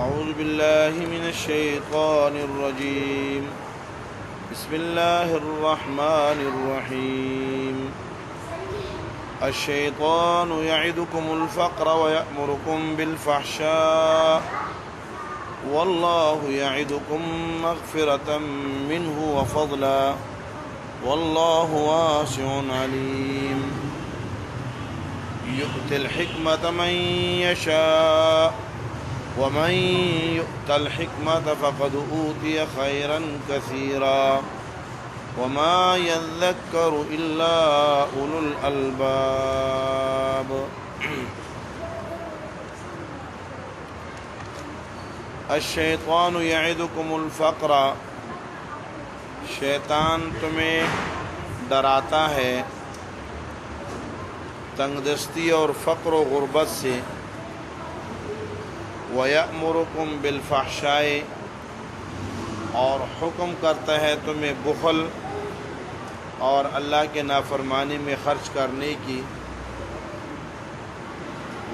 أعوذ بالله من الشيطان الرجيم. بسم الله الرحمن الرحيم. الشيطان يعدكم الفقر ويأمركم بالفحشاء والله يعدكم مغفرة منه وفضلا والله واسع عليم. يؤتي الحكمة من يشاء ومن يؤت الحكمة فقد أوتي خيرا كثيرا وما يذكر إلا أولو الألباب. الشیطان یعدکم الفقر، شیطان تمہیں ڈراتا ہے تنگ دستی اور فقر و غربت سے. وَيَأْمُرُكُمْ بِالْفَحْشَاءِ، اور حکم کرتا ہے تمہیں بخل اور اللہ کے نافرمانی میں خرچ کرنے کی.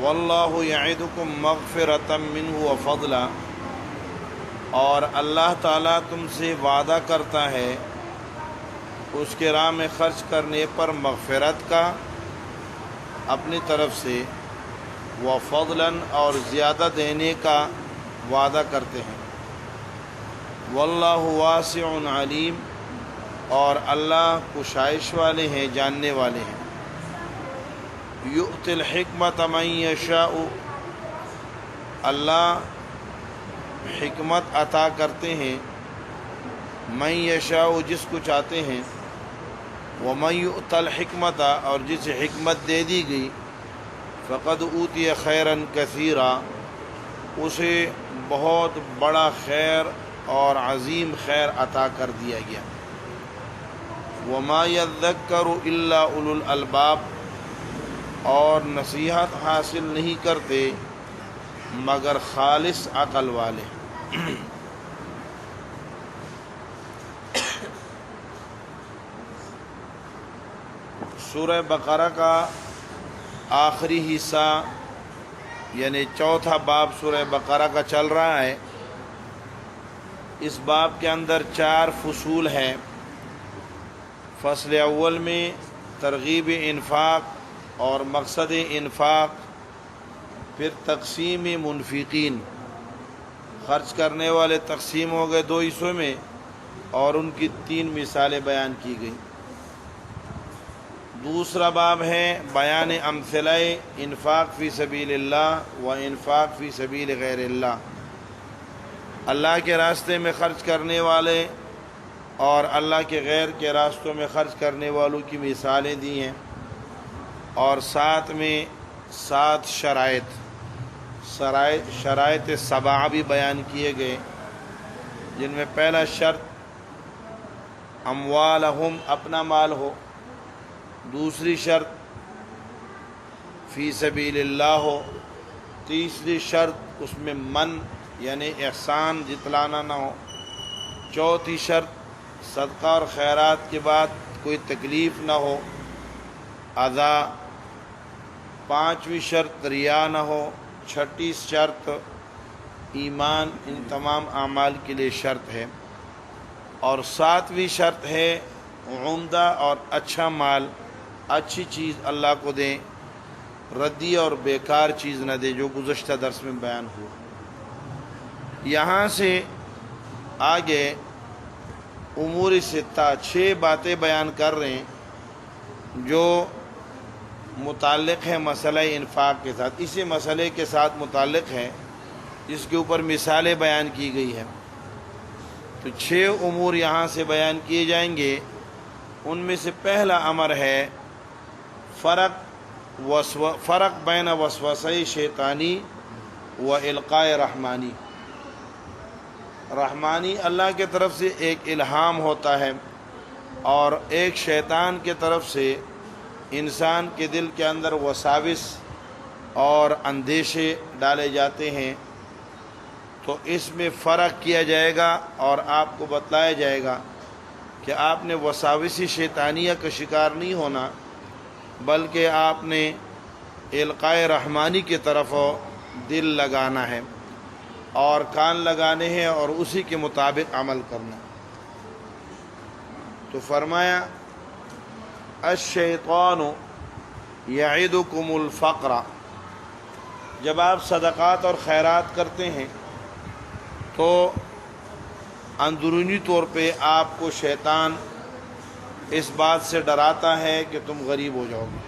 وَاللَّهُ يَعِدُكُمْ مَغْفِرَةً مِّنْهُ وَفَضْلًا، اور اللہ تعالیٰ تم سے وعدہ کرتا ہے اس کے راہ میں خرچ کرنے پر مغفرت کا اپنی طرف سے، وَفَضْلًا اور زیادہ دینے کا وعدہ کرتے ہیں. وَاللَّهُ وَاسِعٌ عَلِيمٌ، اور اللہ کشائش والے ہیں، جاننے والے ہیں. يُؤْتِي الْحِكْمَةَ مَن يَشَاءُ، اللہ حکمت عطا کرتے ہیں من یشاء، جس کو چاہتے ہیں. وَمَن يُؤْتَ الْحِكْمَةَ، اور جسے حکمت دے دی گئی، فقد اوتی خیرا کثیرا، اسے بہت بڑا خیر اور عظیم خیر عطا کر دیا گیا. وما یذکر الا اولو الالباب، اور نصیحت حاصل نہیں کرتے مگر خالص عقل والے. سورہ بقرہ کا آخری حصہ یعنی چوتھا باب سورہ بقرہ کا چل رہا ہے. اس باب کے اندر 4 فصول ہیں. فصل اول میں ترغیب انفاق اور مقصد انفاق، پھر تقسیم منفقین، خرچ کرنے والے تقسیم ہو گئے 2 حصوں میں، اور ان کی 3 مثالیں بیان کی گئیں. دوسرا باب ہے بیان امثلہ انفاق فی سبیل اللہ و انفاق فی سبیل غیر اللہ، اللہ کے راستے میں خرچ کرنے والے اور اللہ کے غیر کے راستوں میں خرچ کرنے والوں کی مثالیں دی ہیں. اور ساتھ میں 7 شرائط 7 بھی بیان کیے گئے، جن میں پہلا شرط اموالہم، اپنا مال ہو. دوسری شرط فی سبیل اللہ ہو. تیسری شرط اس میں من یعنی احسان جتلانا نہ ہو. چوتھی شرط صدقہ اور خیرات کے بعد کوئی تکلیف نہ ہو، اذا. پانچویں شرط ریا نہ ہو. چھٹی شرط ایمان ان تمام اعمال کے لیے شرط ہے. اور 7ویں شرط ہے عمدہ اور اچھا مال، اچھی چیز اللہ کو دیں، ردی اور بیکار چیز نہ دے، جو گزشتہ درس میں بیان ہوا. یہاں سے آگے امور 6 باتیں بیان کر رہے ہیں جو متعلق ہے مسئلہ انفاق کے ساتھ، اسی مسئلے کے ساتھ متعلق ہے جس کے اوپر مثالیں بیان کی گئی ہیں. تو 6 امور یہاں سے بیان کیے جائیں گے. ان میں سے پہلا امر ہے فرق بین وسوسہ شیطانی و القاء رحمانی. رحمانی اللہ کے طرف سے ایک الہام ہوتا ہے، اور ایک شیطان کے طرف سے انسان کے دل کے اندر وساوس اور اندیشے ڈالے جاتے ہیں. تو اس میں فرق کیا جائے گا اور آپ کو بتلایا جائے گا کہ آپ نے وساوسی شیطانیہ کا شکار نہیں ہونا، بلکہ آپ نے القاء رحمانی کی طرف دل لگانا ہے. اور کان لگانے ہیں اور اسی کے مطابق عمل کرنا۔ تو فرمایا الشیطان یعدکم الفقر، جب آپ صدقات اور خیرات کرتے ہیں تو اندرونی طور پہ آپ کو شیطان اس بات سے ڈراتا ہے کہ تم غریب ہو جاؤ گے۔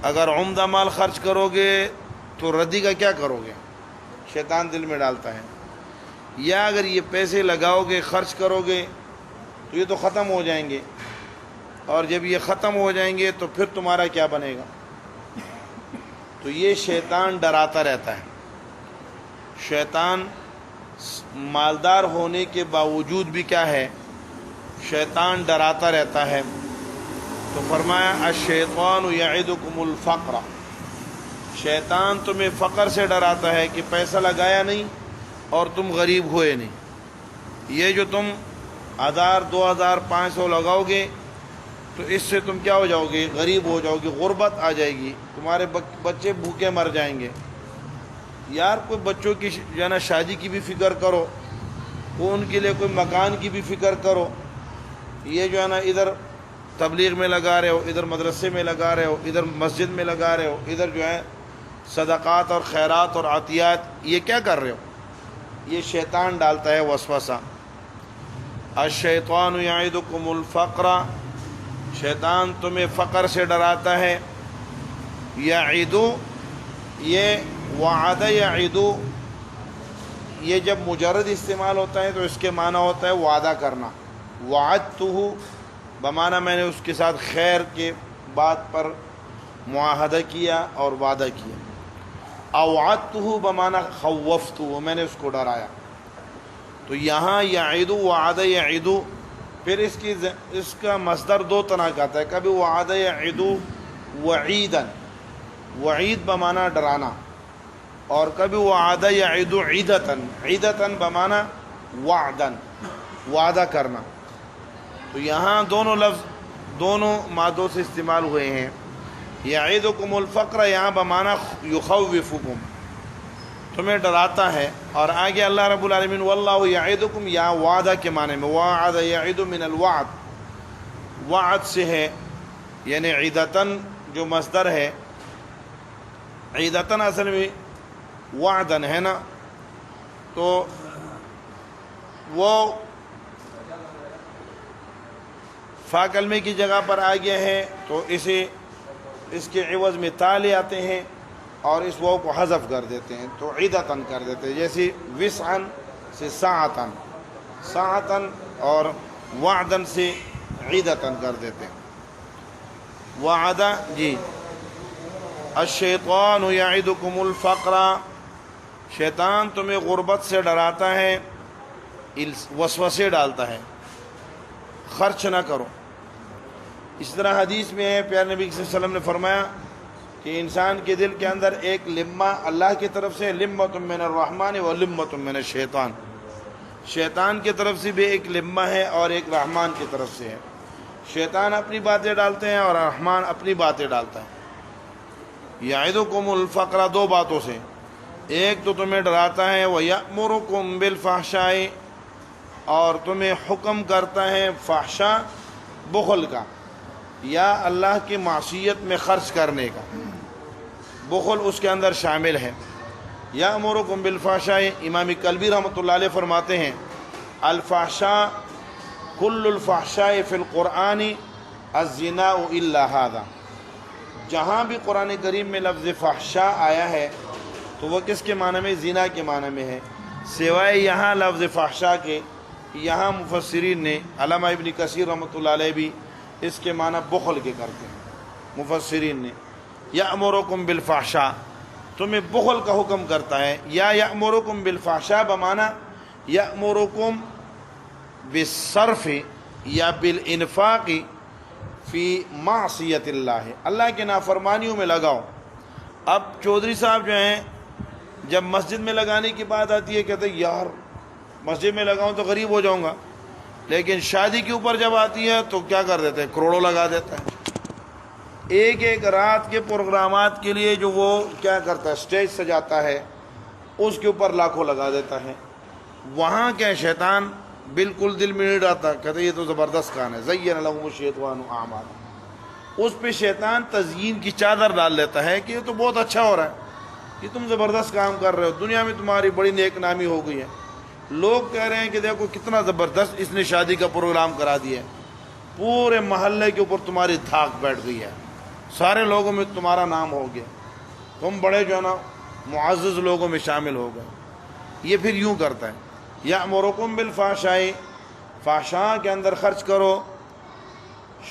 اگر عمدہ مال خرچ کرو گے تو ردی کا کیا کرو گے، شیطان دل میں ڈالتا ہے۔ یا اگر یہ پیسے لگاؤ گے، خرچ کرو گے تو یہ تو ختم ہو جائیں گے، اور جب یہ ختم ہو جائیں گے تو پھر تمہارا کیا بنے گا۔ تو یہ شیطان ڈراتا رہتا ہے۔ شیطان مالدار ہونے کے باوجود بھی کیا ہے، شیطان ڈراتا رہتا ہے۔ تو فرمایا الشیطان یعدکم الفقر، شیطان تمہیں فقر سے ڈراتا ہے کہ پیسہ لگایا نہیں اور تم غریب ہوئے نہیں۔ یہ جو تم 1000 2000 500 لگاؤ گے تو اس سے تم کیا ہو جاؤ گے، غریب ہو جاؤ گے، غربت آ جائے گی، تمہارے بچے بھوکے مر جائیں گے۔ یار کوئی بچوں کی جو ہے نا شادی کی بھی فکر کرو، کو ان کے لیے کوئی مکان کی بھی فکر کرو۔ یہ جو ہے نا ادھر تبلیغ میں لگا رہے ہو، ادھر مدرسے میں لگا رہے ہو، ادھر مسجد میں لگا رہے ہو، ادھر جو ہے صدقات اور خیرات اور عطیات، یہ کیا کر رہے ہو؟ یہ شیطان ڈالتا ہے وسوسہ۔ الشیطان یعدکم الفقر، شیطان تمہیں فقر سے ڈراتا ہے۔ یعدو، یہ وعد یعدو، یہ جب مجرد استعمال ہوتا ہے تو اس کے معنی ہوتا ہے وعدہ کرنا۔ وعدتہ بمعنی میں نے اس کے ساتھ خیر کے بات پر معاہدہ کیا اور وعدہ کیا۔ اوعدتہ بمعنی خوفتہ، میں نے اس کو ڈرایا۔ تو یہاں یعدو، وعد یعدو، پھر اس کا مصدر دو طرح کا آتا ہے، کبھی وعد یعدو وعیدن، وعید بمعنی ڈرانا، اور کبھی وعد یعدو عیدتن، عیدتن بمعنی وعدن، وعدہ کرنا۔ تو یہاں دونوں لفظ دونوں مادوں سے استعمال ہوئے ہیں۔ یعدکم الفقر یہاں بمعنی یخوفکم، تمہیں ڈراتا ہے، اور آگے اللہ رب العالمین واللہ یعدکم، یا وعدہ کے معنی میں، وعد یعد من الوعد، وعد سے ہے، یعنی عیدتن جو مصدر ہے، عیدتن اصل میں وعدن ہے نا، تو وہ فا کلمے کی جگہ پر آ گیا ہے تو اس کے عوض میں تا لے آتے ہیں اور اس واو کو حذف کر دیتے ہیں تو عیدتن کر دیتے ہیں، جیسے وسعن سے ساعتن، ساعتن، اور وعدن سے عیدتن کر دیتے ہیں۔ وعدہ جی، الشیطان یعدکم الفقر، شیطان تمہیں غربت سے ڈراتا ہے، وسوسے ڈالتا ہے، خرچ نہ کرو۔ اس طرح حدیث میں ہے، پیارے نبی صلی اللہ علیہ وسلم نے فرمایا کہ انسان کے دل کے اندر ایک لمہ اللہ کی طرف سے، لمۃ من الرحمن و لمۃ من الشیطان، شیطان کی طرف سے بھی ایک لمہ ہے اور ایک رحمان کی طرف سے ہے۔ شیطان اپنی باتیں ڈالتے ہیں اور رحمان اپنی باتیں ڈالتا ہے۔ یعدکم الفقر دو باتوں سے، ایک تو تمہیں ڈراتا ہے، وَيَأْمُرُكُمْ بِالْفَحْشَاءِ، اور تمہیں حکم کرتا ہے فحشاء بخل کا یا اللہ کی معصیت میں خرچ کرنے کا، بخل اس کے اندر شامل ہے۔ یأمرکم بالفحشاء، امام کلبی رحمۃ اللہ علیہ فرماتے ہیں الفحشاء کل الفحشاء فی القرآن الزنا الا ھذا، جہاں بھی قرآن کریم میں لفظ فحشاء آیا ہے تو وہ کس کے معنی میں، زنا کے معنی میں ہے، سوائے یہاں لفظ فحشاء کے۔ یہاں مفسرین نے، علامہ ابن کثیر رحمۃ اللہ علیہ بھی اس کے معنی بخل کے کرتے ہیں، مفسرین نے۔ یأمرکم بالفحشاء، تمہیں بخل کا حکم کرتا ہے، یا یأمرکم بالفحشاء بمعنی یأمرکم بالصرف یا بالانفاق فی معصیت اللہ، اللہ کے نافرمانیوں میں لگاؤ۔ اب چودھری صاحب جو ہیں جب مسجد میں لگانے کی بات آتی ہے کہتے ہیں یار مسجد میں لگاؤں تو غریب ہو جاؤں گا، لیکن شادی کے اوپر جب آتی ہے تو کیا کر دیتے ہیں، کروڑوں لگا دیتا ہے۔ ایک ایک رات کے پروگرامات کے لیے جو وہ کیا کرتا ہے، اسٹیج سجاتا ہے اس کے اوپر لاکھوں لگا دیتا ہے. وہاں کیا شیطان بالکل دل میں نہیں ڈالتا, کہتے یہ تو زبردست کام ہے, زین لہم الشیطان اعمالہم, اس پہ شیطان تزیین کی چادر ڈال لیتا ہے کہ یہ تو بہت اچھا ہو رہا ہے, یہ تم زبردست کام کر رہے ہو, دنیا میں تمہاری بڑی نیک نامی ہو گئی ہے. لوگ کہہ رہے ہیں کہ دیکھو کتنا زبردست اس نے شادی کا پروگرام کرا دیا ہے, پورے محلے کے اوپر تمہاری دھاک بیٹھ گئی ہے, سارے لوگوں میں تمہارا نام ہو گیا, تم بڑے جو ہے نا معزز لوگوں میں شامل ہو گئے. یہ پھر یوں کرتا ہے, یأمرکم بالفحشاء, فحشاء کے اندر خرچ کرو,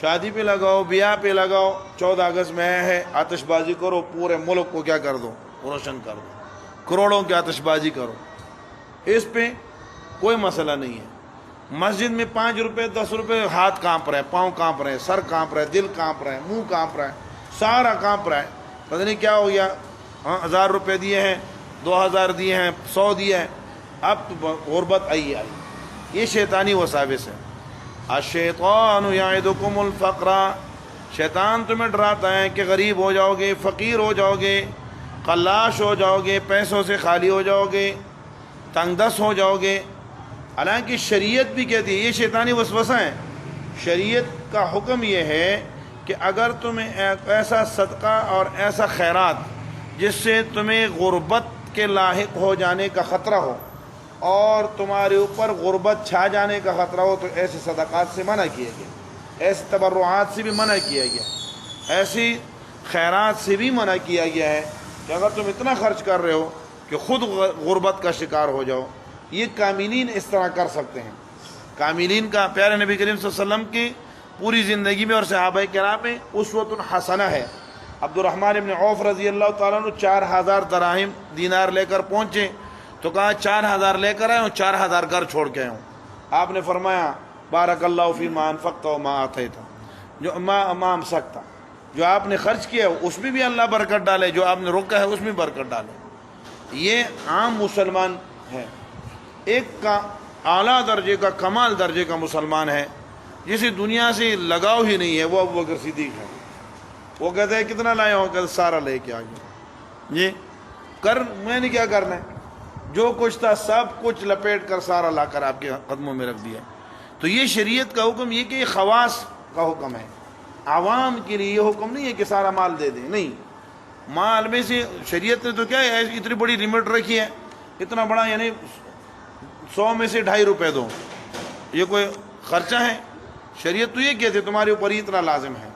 شادی پہ لگاؤ, بیاہ پہ لگاؤ, 14 اگست میں ہے آتش بازی کرو, پورے ملک کو کیا کر دو, روشن کر دو, کروڑوں کی آتش بازی کرو, اس پہ کوئی مسئلہ نہیں ہے. مسجد میں 5 روپے 10 روپے, ہاتھ کانپ رہے, پاؤں کانپ رہے, سر کانپ رہے, دل کانپ رہے, منہ کانپ رہا ہے, سارا کانپ رہا ہے, پتہ نہیں کیا ہو گیا. 1000 روپے دیے ہیں, 2000 دیے ہیں, 100 دیے ہیں, اب تو غربت آئی. یہ شیطانی وساوس ہے. الشیطان یعدکم الفقر, شیطان تمہیں ڈراتا ہے کہ غریب ہو جاؤ گے, فقیر ہو جاؤ گے, قلاش ہو جاؤ گے, پیسوں سے خالی ہو جاؤ گے, تنگ دست ہو جاؤ گے. حالانکہ شریعت بھی کہتی ہے یہ شیطانی وسوسہ ہے. شریعت کا حکم یہ ہے کہ اگر تمہیں ایسا صدقہ اور ایسا خیرات جس سے تمہیں غربت کے لاحق ہو جانے کا خطرہ ہو اور تمہارے اوپر غربت چھا جانے کا خطرہ ہو, تو ایسے صدقات سے منع کیا گیا, ایسے تبرعات سے بھی منع کیا گیا, ایسی خیرات سے بھی منع کیا گیا ہے کہ اگر تم اتنا خرچ کر رہے ہو کہ خود غربت کا شکار ہو جاؤ. یہ کاملین اس طرح کر سکتے ہیں. کاملین کا پیارے نبی کریم صلی اللہ علیہ وسلم کی پوری زندگی میں اور صحابہ کرام میں اسوۃ حسنہ ہے. عبد الرحمن ابن عوف رضی اللہ تعالیٰ عنہ 4000 دراہم دینار لے کر پہنچے تو کہا 4000 لے کر آئے ہوں, 4000 گھر چھوڑ کے آئے ہوں. آپ نے فرمایا بارک اللہ فی ما انفقت و ما آتیت, جو ما امسکتا, جو آپ نے خرچ کیا اس میں بھی اللہ برکت ڈالے, جو آپ نے روکا ہے اس میں برکت ڈالے. یہ عام مسلمان ہے. ایک کا اعلیٰ درجے کا, کمال درجے کا مسلمان ہے جسے دنیا سے لگاؤ ہی نہیں ہے, وہ ابوبکر صدیق ہے. وہ کہتے ہیں کتنا لائے ہو, کہ سارا لے کے آ گیا. یہ کر, میں نے کیا کرنا ہے, جو کچھ تھا سب کچھ لپیٹ کر سارا لا کر آپ کے قدموں میں رکھ دیا. تو یہ شریعت کا حکم یہ کہ یہ خواص کا حکم ہے, عوام کے لیے یہ حکم نہیں ہے کہ سارا مال دے دیں. نہیں, مال میں سے شریعت نے تو کیا ہے اتنی بڑی لمٹ رکھی ہے, اتنا بڑا, یعنی 100 میں سے 2.5 روپے دو, یہ کوئی خرچہ ہے؟ شریعت تو یہ کہتے تمہارے اوپر ہی اتنا لازم ہے.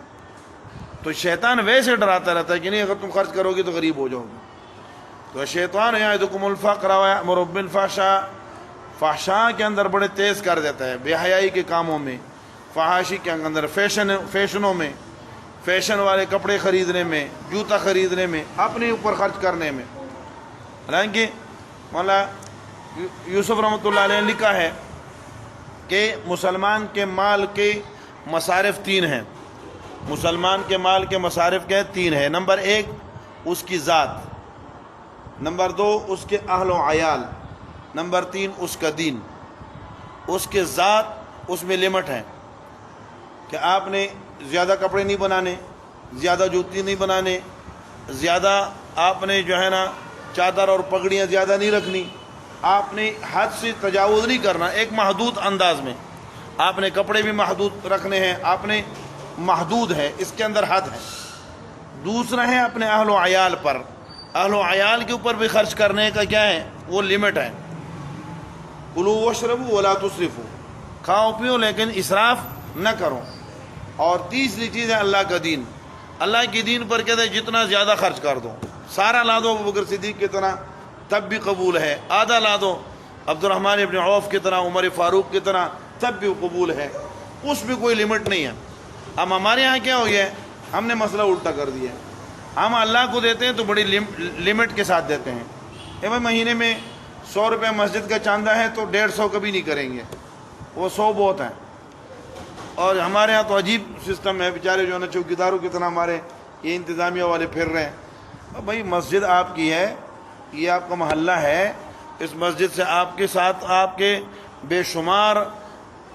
تو شیطان ویسے ڈراتا رہتا ہے کہ نہیں اگر تم خرچ کرو گے تو غریب ہو جاؤ گے. تو شیطان یعدکم الفقر ویأمر بالفحشاء, فحشاء کے اندر بڑے تیز کر دیتا ہے, بے حیائی کے کاموں میں, فحاشی کے اندر, فیشنوں میں, فیشن والے کپڑے خریدنے میں, جوتا خریدنے میں, اپنے اوپر خرچ کرنے میں. حالانکہ مولا یوسف رحمۃ اللہ علیہ نے لکھا ہے کہ مسلمان کے مال کے مصارف 3 ہیں. مسلمان کے مال کے مصارف کے 3 ہیں. نمبر 1 اس کی ذات, نمبر 2 اس کے اہل و عیال, نمبر 3 اس کا دین. اس کے ذات, اس میں لمٹ ہے کہ آپ نے زیادہ کپڑے نہیں بنانے, زیادہ جوتی نہیں بنانے, زیادہ آپ نے جو ہے نا چادر اور پگڑیاں زیادہ نہیں رکھنی, آپ نے حد سے تجاوز نہیں کرنا, ایک محدود انداز میں. آپ نے کپڑے بھی محدود رکھنے ہیں, آپ نے محدود ہے, اس کے اندر حد ہے. دوسرا ہے اپنے اہل و عیال پر, اہل و عیال کے اوپر بھی خرچ کرنے کا کیا ہے, وہ لمٹ ہے. کلوا واشربوا ولا تسرفوا, کھاؤ پیو لیکن اسراف نہ کرو. اور تیسری چیز ہے اللہ کا دین. اللہ کے دین پر کہتے ہیں جتنا زیادہ خرچ کر دو, سارا لا دو ابوبکر صدیق کی طرح تب بھی قبول ہے, آدھا لا دو عبد الرحمن ابن عوف کی طرح, عمر فاروق کی طرح, تب بھی قبول ہے, اس میں کوئی لمٹ نہیں ہے. اب ہمارے یہاں کیا ہو گیا ہے, ہم نے مسئلہ الٹا کر دیا ہے. ہم اللہ کو دیتے ہیں تو بڑی لمٹ کے ساتھ دیتے ہیں. بھائی مہینے میں 100 روپے مسجد کا چاندہ ہے تو 150 کبھی نہیں کریں گے, وہ 100 بہت ہیں. اور ہمارے ہاں تو عجیب سسٹم ہے, بیچارے جو ہے نا چوکیداروں کی طرح ہمارے یہ انتظامیہ والے پھر رہے ہیں. بھائی مسجد آپ کی ہے, یہ آپ کا محلہ ہے, اس مسجد سے آپ کے ساتھ آپ کے بے شمار,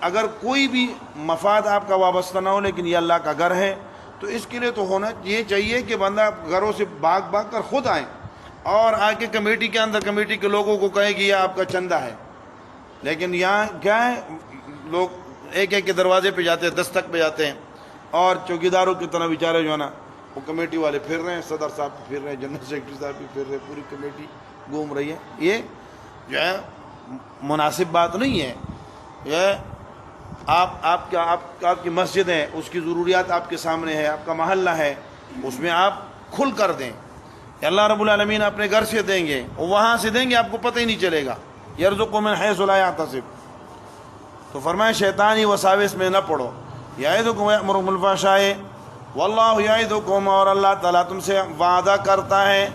اگر کوئی بھی مفاد آپ کا وابستہ نہ ہو, لیکن یہ اللہ کا گھر ہے, تو اس کے لیے تو ہونا یہ چاہیے کہ بندہ گھروں سے بھاگ بھاگ کر خود آئیں. اور آ کے کمیٹی کے اندر کمیٹی کے لوگوں کو کہے کہ یہ آپ کا چندہ ہے. لیکن یہاں کیا ہے، لوگ ایک ایک کے دروازے پہ جاتے ہیں، دستک پہ جاتے ہیں، اور چوکیداروں کی طرح بیچارے جو ہے نا وہ کمیٹی والے پھر رہے ہیں، صدر صاحب بھی پھر رہے ہیں، جنرل سیکرٹری صاحب بھی پھر رہے ہیں، پوری کمیٹی گھوم رہی ہے. یہ جو ہے مناسب بات نہیں ہے. یہ آپ کی مسجد ہے، اس کی ضروریات آپ کے سامنے ہے، آپ کا محلہ ہے، اس میں آپ کھل کر دیں. اللہ رب العالمین اپنے گھر سے دیں گے، وہاں سے دیں گے، آپ کو پتہ ہی نہیں چلے گا. یرزق من حیث لا یحتسب. تو فرمائے شیطانی وساوس میں نہ پڑو. یعظکم ویأمرکم بالفحشاء واللہ یعظکم، اور اللہ تعالیٰ تم سے وعدہ کرتا ہے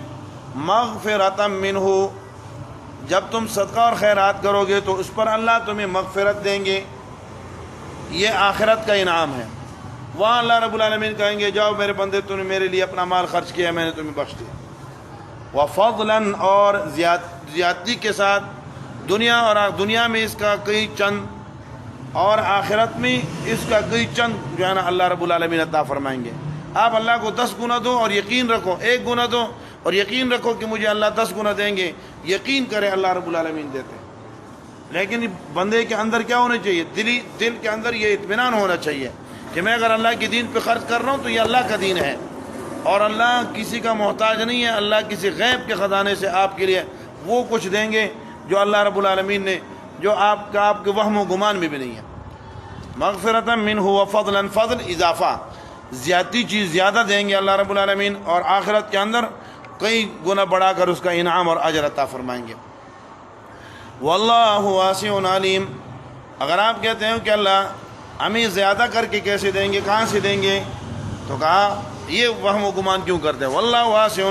مغفرۃ منہ، جب تم صدقہ اور خیرات کرو گے تو اس پر اللہ تمہیں مغفرت دیں گے. یہ آخرت کا انعام ہے. وہاں اللہ رب العالمین کہیں گے جاؤ میرے بندے، تم نے میرے لیے اپنا مال خرچ کیا، میں نے تمہیں بخش دیا. وفضلاً، اور زیادتی کے ساتھ، دنیا میں اس کا کئی چند، اور آخرت میں اس کا کئی چند جو ہے نا اللہ رب العالمین عطا فرمائیں گے. آپ اللہ کو 10 گنا دو اور یقین رکھو، 1 گنا دو اور یقین رکھو کہ مجھے اللہ 10 گنا دیں گے. یقین کرے اللہ رب العالمین دیتے ہیں. لیکن بندے کے اندر کیا ہونا چاہیے؟ دل کے اندر یہ اطمینان ہونا چاہیے کہ میں اگر اللہ کے دین پہ خرچ کر رہا ہوں تو یہ اللہ کا دین ہے، اور اللہ کسی کا محتاج نہیں ہے. اللہ کسی غیب کے خزانے سے آپ کے لیے وہ کچھ دیں گے جو اللہ رب العالمین نے، جو آپ کے وہم و گمان میں بھی نہیں ہے. مغفرۃ منہ وفضلا، فضل اضافہ، زیادتی چیز زیادہ دیں گے اللہ رب العالمین، اور آخرت کے اندر کئی گنا بڑھا کر اس کا انعام اور اجر عطا فرمائیں گے. واللہ واسع علیم. اگر آپ کہتے ہیں کہ اللہ ہمیں زیادہ کر کے کیسے دیں گے، کہاں سے دیں گے، تو کہا یہ وہم و گمان کیوں کرتے ہیں. واللہ واسع،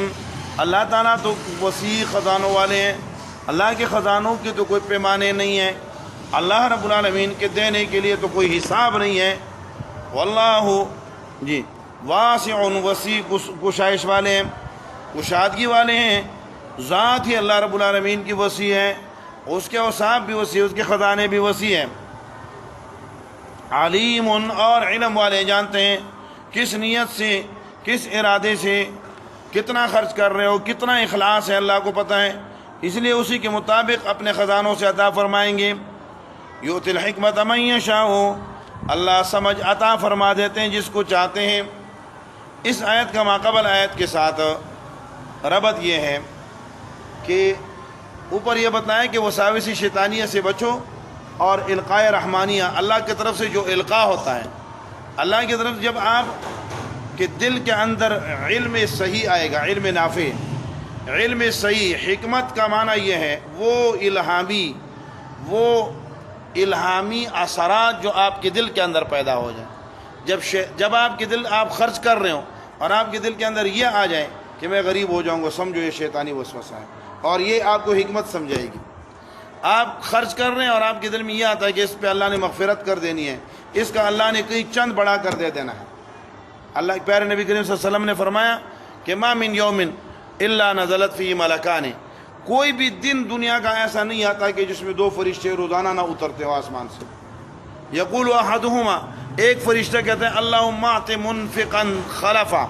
اللہ تعالیٰ تو وسیع خزانوں والے ہیں. اللہ کے خزانوں کے تو کوئی پیمانے نہیں ہیں. اللہ رب العالمین کے دینے کے لیے تو کوئی حساب نہیں ہے. واللہ جی واسع، وسیع، گشائش والے ہیں، کشادگی والے ہیں. ذات ہی اللہ رب العالمین کی وسیع ہے، اس کے اوصاف بھی وسیع، اس کے خزانے بھی وسیع ہیں. علیم، اور علم والے، جانتے ہیں کس نیت سے، کس ارادے سے کتنا خرچ کر رہے ہو، کتنا اخلاص ہے، اللہ کو پتہ ہے. اس لیے اسی کے مطابق اپنے خزانوں سے عطا فرمائیں گے. یؤتی الحکمت من یشاء، اللہ سمجھ عطا فرما دیتے ہیں جس کو چاہتے ہیں. اس آیت کا ماقبل آیت کے ساتھ ربط یہ ہے کہ اوپر یہ بتایا کہ وساوس شیطانیہ سے بچو، اور القاء رحمانیہ، اللہ کی طرف سے جو القاء ہوتا ہے، اللہ کی طرف جب آپ کے دل کے اندر علم صحیح آئے گا، علم نافع، علم صحیح. حکمت کا معنی یہ ہے وہ الہامی اثرات جو آپ کے دل کے اندر پیدا ہو جائیں. جب آپ کے دل، آپ خرچ کر رہے ہوں اور آپ کے دل کے اندر یہ آ جائے کہ میں غریب ہو جاؤں گا، سمجھو یہ شیطانی وسوسہ ہے، اور یہ آپ کو حکمت سمجھائے گی. آپ خرچ کر رہے ہیں اور آپ کے دل میں یہ آتا ہے کہ اس پہ اللہ نے مغفرت کر دینی ہے، اس کا اللہ نے کئی چند بڑھا کر دے دینا ہے. اللہ کے پیارے نبی کریم صلی اللہ علیہ وسلم نے فرمایا کہ ما من یوم الا نزلت فیہ ملکان، کوئی بھی دن دنیا کا ایسا نہیں آتا کہ جس میں 2 فرشتے روزانہ نہ اترتے ہو آسمان سے. یقول احدہما، ایک فرشتہ کہتے ہیں اللہم اعط منفقا خلفا،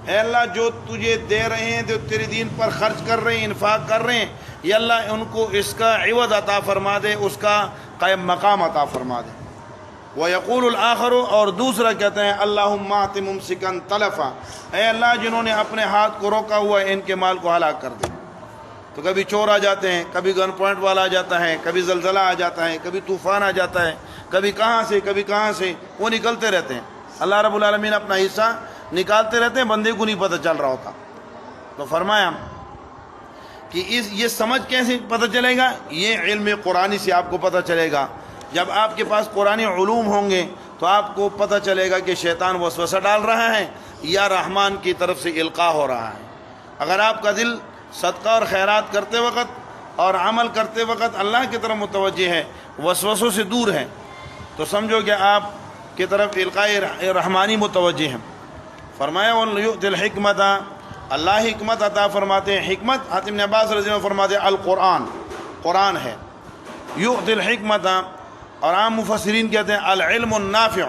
اے اللہ جو تجھے دے رہے ہیں، جو تیرے دین پر خرچ کر رہے ہیں، انفاق کر رہے ہیں، یا اللہ ان کو اس کا عوض عطا فرما دے، اس کا قائم مقام عطا فرما دے. وَيَقُولُ الْآخَرُ، اور دوسرا کہتے ہیں اللہم اعط ممسکا تلفا، اے اللہ جنہوں نے اپنے ہاتھ کو روکا ہوا ہے ان کے مال کو ہلاک کر دے. تو کبھی چور آ جاتے ہیں، کبھی گن پوائنٹ والا آ جاتا ہے، کبھی زلزلہ آ جاتا ہے، کبھی طوفان آ جاتا ہے، کبھی کہاں سے وہ نکلتے رہتے ہیں. اللہ رب العالمین اپنا حصہ نکالتے رہتے ہیں، بندے کو نہیں پتہ چل رہا ہوتا. تو فرمایا کہ یہ سمجھ کیسے پتہ چلے گا؟ یہ علم قرآنی سے آپ کو پتہ چلے گا. جب آپ کے پاس قرآنی علوم ہوں گے تو آپ کو پتہ چلے گا کہ شیطان وسوسہ ڈال رہا ہے یا رحمان کی طرف سے القاء ہو رہا ہے. اگر آپ کا دل صدقہ اور خیرات کرتے وقت اور عمل کرتے وقت اللہ کی طرف متوجہ ہے، وسوسوں سے دور ہے، تو سمجھو کہ آپ کی طرف القاء رحمانی متوجہ ہیں. فرمایا وَيُؤْتِ الْحِكْمَةَ، اللہ حکمت عطا فرماتے ہیں. حکمت حاتم بن عباس رضی اللہ عنہ فرماتے ہیں القرآن، قرآن ہے. یؤت الحکمت، اور عام مفسرین کہتے ہیں العلم النافع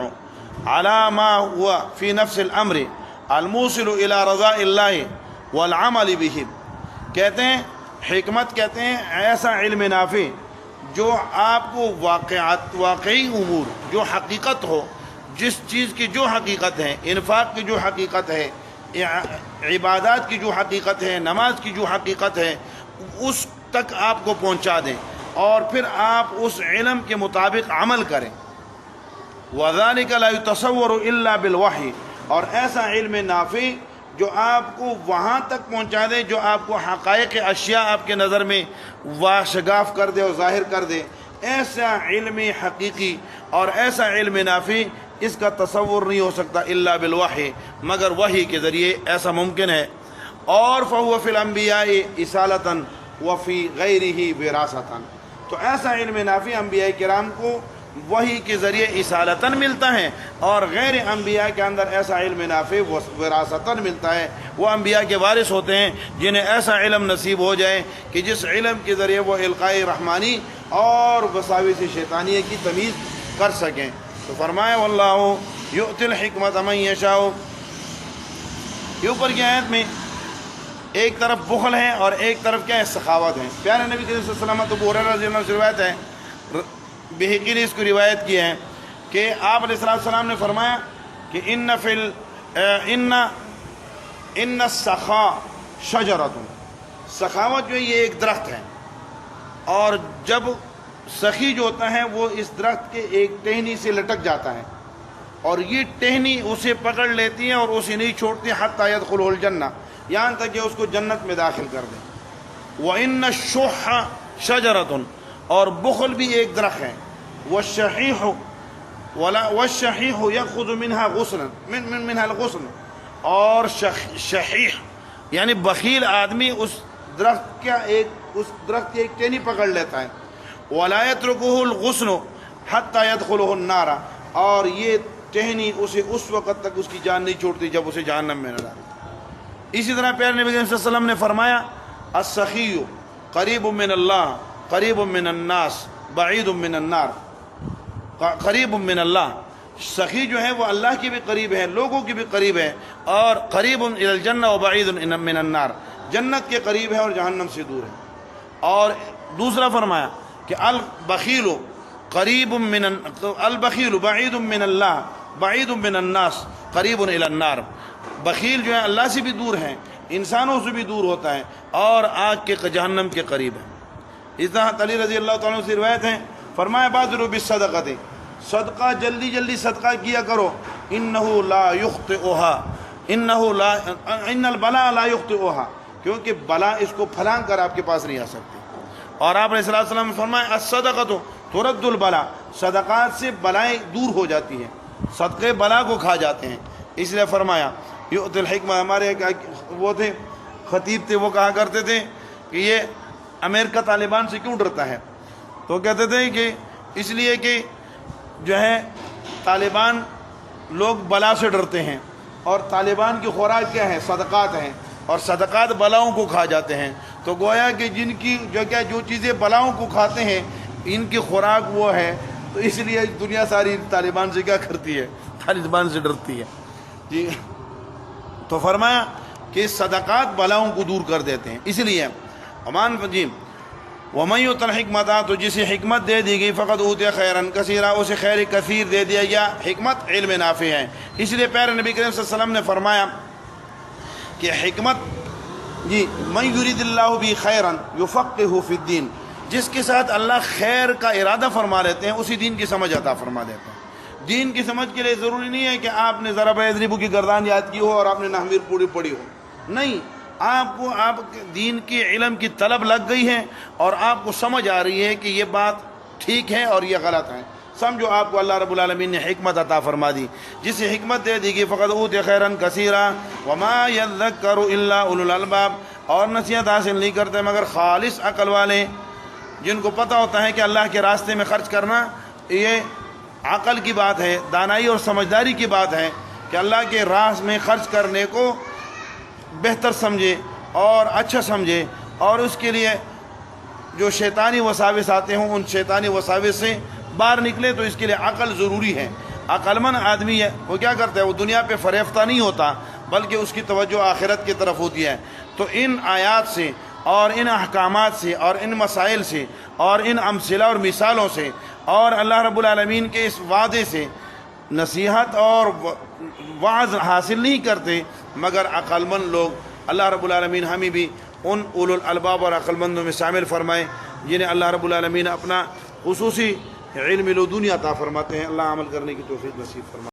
علی ما هو فی نفس الامر الموصل الى رضاء اللہ والعمل به. کہتے ہیں حکمت کہتے ہیں ایسا علم نافع جو آپ کو واقعی امور جو حقیقت ہو، جس چیز کی جو حقیقت ہے، انفاق کی جو حقیقت ہے، عبادات کی جو حقیقت ہے، نماز کی جو حقیقت ہے، اس تک آپ کو پہنچا دیں اور پھر آپ اس علم کے مطابق عمل کریں۔ وَذَلِكَ لَا يُتَصَوَّرُ إِلَّا بِالْوَحْيِ، اور ایسا علم نافع جو آپ کو وہاں تک پہنچا دے، جو آپ کو حقائق اشیاء آپ کے نظر میں واشگاف کر دے اور ظاہر کر دے، ایسا علم حقیقی اور ایسا علم نافع اس کا تصور نہیں ہو سکتا الا بالوحی، مگر وحی کے ذریعے ایسا ممکن ہے۔ اور فهو فی الانبیاء اصالۃ وفی غیرہ وراثۃ، تو ایسا علم نافع انبیاء کرام کو وحی کے ذریعے اصالتاً ملتا ہے، اور غیر انبیاء کے اندر ایسا علم نافع وراثتاً ملتا ہے۔ وہ انبیاء کے وارث ہوتے ہیں جنہیں ایسا علم نصیب ہو جائے کہ جس علم کے ذریعے وہ القائے رحمانی اور وساوس شیطانیہ کی تمیز کر سکیں۔ تو فرمایا واللہ یؤتی الحکمت من یشاء، یہ اوپر کی آیت میں ایک طرف بخل ہے اور ایک طرف کیا ہے، سخاوت ہے۔ پیارے نبی صلی اللہ علیہ وسلم تو ابو ہریرہ رضی اللہ عنہ سے روایت ہے، بہقی نے اس کو روایت کی ہے کہ آپ علیہ السلام نے فرمایا کہ ان السخاء شجرۃ، سخاوت جو ہے یہ ایک درخت ہے، اور جب سخی جو ہوتا ہے وہ اس درخت کے ایک ٹہنی سے لٹک جاتا ہے، اور یہ ٹہنی اسے پکڑ لیتی ہے اور اسے نہیں چھوڑتی حتی یدخلہ الجنہ، یہاں تک کہ اس کو جنت میں داخل کر دیں۔ وَإِنَّ الشُّحَّ شَجَرَةٌ، اور بخل بھی ایک درخت ہے، وَالشَّحِيحُ يَأْخُذُ مِنْهَا الْغُصْنَ، اور شحیح یعنی بخیل آدمی اس درخت کی ایک ٹہنی پکڑ لیتا ہے۔ وَلَا يَتْرُكُهُ الْغُصْنُ حَتَّى يَدْخُلُهُ النَّارَ، اور یہ ٹہنی اسے اس وقت تک اس کی جان نہیں چھوڑتی جب اسے جہنم میں نہ ڈالے۔ اسی طرح پیارے نبی صلی اللہ علیہ وسلم نے فرمایا السخی قریب من اللہ قریب من الناس بعید من النار، قریب من اللہ، سخی جو ہے وہ اللہ کی بھی قریب ہے، لوگوں کی بھی قریب ہے، اور قریب الی الجنہ و بعید من النار، جنت کے قریب ہے اور جہنم سے دور ہے۔ اور دوسرا فرمایا کہ البخیل قریب من البخیل بعید من اللہ بعید من الناس قریب الی النار، بخیل جو ہے اللہ سے بھی دور ہے، انسانوں سے بھی دور ہوتا ہے، اور آگ کے جہنم کے قریب ہے۔ اس طرح علی رضی اللہ تعالیٰ سے روایت ہے، فرمایا بادروا بالصدقۃ، صدقہ جلدی جلدی صدقہ کیا کرو، انہ لا یخطئها ان البلاء لا یخطئها، کیونکہ بلا اس کو پھلانگ کر آپ کے پاس نہیں آ سکتی۔ اور آپ علیہ السلام نے فرمایا الصدقۃ ترد البلاء، صدقات سے بلائیں دور ہو جاتی ہیں، صدقے بلا کو کھا جاتے ہیں۔ اس لیے فرمایا یؤتی الحکمہ، ہمارے وہ تھے خطیب تھے، وہ کہا کرتے تھے کہ یہ امریکہ طالبان سے کیوں ڈرتا ہے، تو کہتے تھے کہ اس لیے کہ جو ہے طالبان لوگ بلا سے ڈرتے ہیں، اور طالبان کی خوراک کیا ہے، صدقات ہیں، اور صدقات بلاؤں کو کھا جاتے ہیں۔ تو گویا کہ جن کی جو چیزیں بلاؤں کو کھاتے ہیں ان کی خوراک وہ ہے، تو اس لیے دنیا ساری طالبان سے کیا کرتی ہے، طالبان سے ڈرتی ہے جی۔ تو فرمایا کہ صدقات بلاؤں کو دور کر دیتے ہیں، اس لیے امان جی وَمَن يُؤْتَ الْحِكْمَةَ، تو جسے حکمت دے دی گئی فقد اوتي خیرا کثیرا، اسے خیر کثیر دے دیا گیا۔ حکمت علم نافع ہے، اس لیے پیارے نبی کریم صلی اللہ علیہ وسلم نے فرمایا کہ حکمت جی من یرید اللہ بھی خیرا یفقہہ فی الدین، جس کے ساتھ اللہ خیر کا ارادہ فرما لیتے ہیں اسی دین کی سمجھ عطا فرما دیتے ہیں۔ دین کی سمجھ کے لیے ضروری نہیں ہے کہ آپ نے ضرب یضرب کی گردان یاد کی ہو اور آپ نے نحویر پوری پڑھی ہو، نہیں، آپ کو آپ دین کی علم کی طلب لگ گئی ہے اور آپ کو سمجھ آ رہی ہے کہ یہ بات ٹھیک ہے اور یہ غلط ہے، سمجھو آپ کو اللہ رب العالمین نے حکمت عطا فرما دی، جسے حکمت دے دی گئی فقد اوتی خیرا کثیرا وما یذکر الا اولو الالباب، اور نصیحت حاصل نہیں کرتے مگر خالص عقل والے، جن کو پتہ ہوتا ہے کہ اللہ کے راستے میں خرچ کرنا یہ عقل کی بات ہے، دانائی اور سمجھداری کی بات ہے کہ اللہ کے راہ میں خرچ کرنے کو بہتر سمجھے اور اچھا سمجھے، اور اس کے لیے جو شیطانی وساوس آتے ہوں ان شیطانی وساوس سے باہر نکلے، تو اس کے لیے عقل ضروری ہے۔ عقل مند آدمی ہے وہ کیا کرتا ہے، وہ دنیا پہ فریفتہ نہیں ہوتا بلکہ اس کی توجہ آخرت کی طرف ہوتی ہے۔ تو ان آیات سے اور ان احکامات سے اور ان مسائل سے اور ان امثلہ اور مثالوں سے اور اللہ رب العالمین کے اس وعدے سے نصیحت اور وعظ حاصل نہیں کرتے مگر عقل مند لوگ. اللہ رب العالمین ہمیں بھی ان اولو الالباب اور عقل مندوں میں شامل فرمائے جنہیں اللہ رب العالمین اپنا خصوصی علم لدنی عطا فرماتے ہیں. اللہ عمل کرنے کی توفیق نصیب فرمائے.